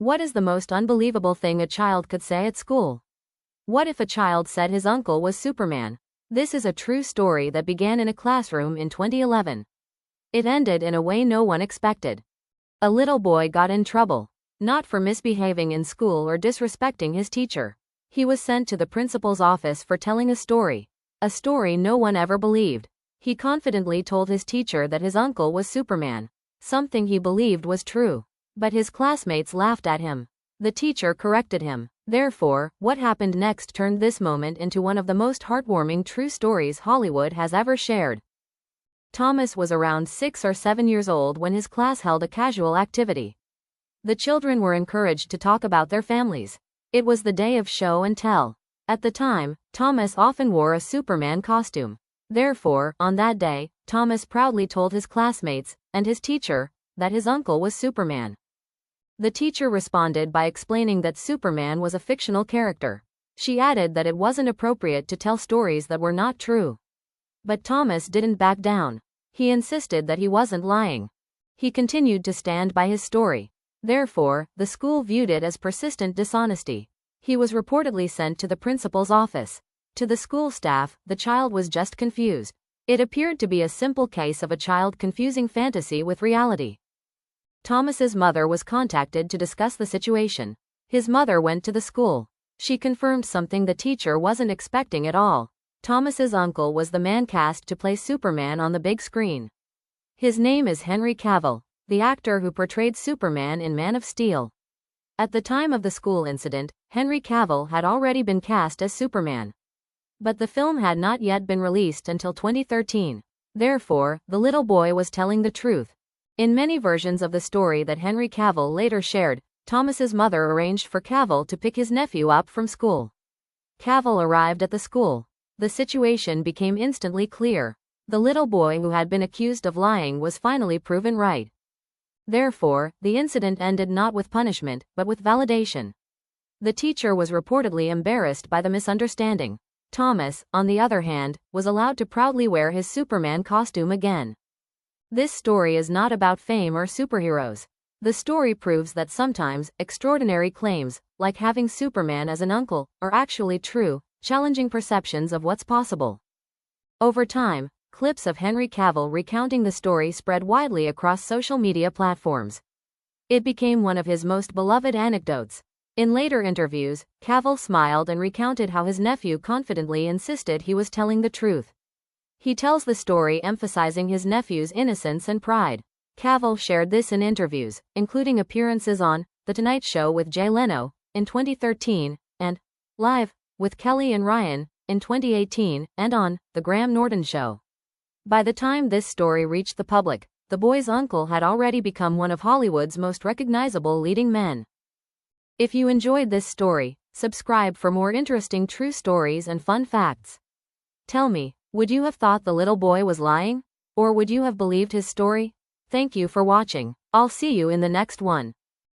What is the most unbelievable thing a child could say at school? What if a child said his uncle was Superman? This is a true story that began in a classroom in 2011. It ended in a way no one expected. A little boy got in trouble, not for misbehaving in school or disrespecting his teacher. He was sent to the principal's office for telling a story no one ever believed. He confidently told his teacher that his uncle was Superman, something he believed was true. But his classmates laughed at him. The teacher corrected him. Therefore, what happened next turned this moment into one of the most heartwarming true stories Hollywood has ever shared. Thomas was around 6 or 7 years old when his class held a casual activity. The children were encouraged to talk about their families. It was the day of show and tell. At the time, Thomas often wore a Superman costume. Therefore, on that day, Thomas proudly told his classmates, and his teacher, that his uncle was Superman. The teacher responded by explaining that Superman was a fictional character. She added that it wasn't appropriate to tell stories that were not true. But Thomas didn't back down. He insisted that he wasn't lying. He continued to stand by his story. Therefore, the school viewed it as persistent dishonesty. He was reportedly sent to the principal's office. To the school staff, the child was just confused. It appeared to be a simple case of a child confusing fantasy with reality. Thomas's mother was contacted to discuss the situation. His mother went to the school. She confirmed something the teacher wasn't expecting at all. Thomas's uncle was the man cast to play Superman on the big screen. His name is Henry Cavill, the actor who portrayed Superman in Man of Steel. At the time of the school incident, Henry Cavill had already been cast as Superman. But the film had not yet been released until 2013. Therefore, the little boy was telling the truth. In many versions of the story that Henry Cavill later shared, Thomas's mother arranged for Cavill to pick his nephew up from school. Cavill arrived at the school. The situation became instantly clear. The little boy who had been accused of lying was finally proven right. Therefore, the incident ended not with punishment, but with validation. The teacher was reportedly embarrassed by the misunderstanding. Thomas, on the other hand, was allowed to proudly wear his Superman costume again. This story is not about fame or superheroes. The story proves that sometimes, extraordinary claims, like having Superman as an uncle, are actually true, challenging perceptions of what's possible. Over time, clips of Henry Cavill recounting the story spread widely across social media platforms. It became one of his most beloved anecdotes. In later interviews, Cavill smiled and recounted how his nephew confidently insisted he was telling the truth. He tells the story emphasizing his nephew's innocence and pride. Cavill shared this in interviews, including appearances on The Tonight Show with Jay Leno in 2013, and Live with Kelly and Ryan in 2018, and on The Graham Norton Show. By the time this story reached the public, the boy's uncle had already become one of Hollywood's most recognizable leading men. If you enjoyed this story, subscribe for more interesting true stories and fun facts. Tell me, would you have thought the little boy was lying? Or would you have believed his story? Thank you for watching. I'll see you in the next one.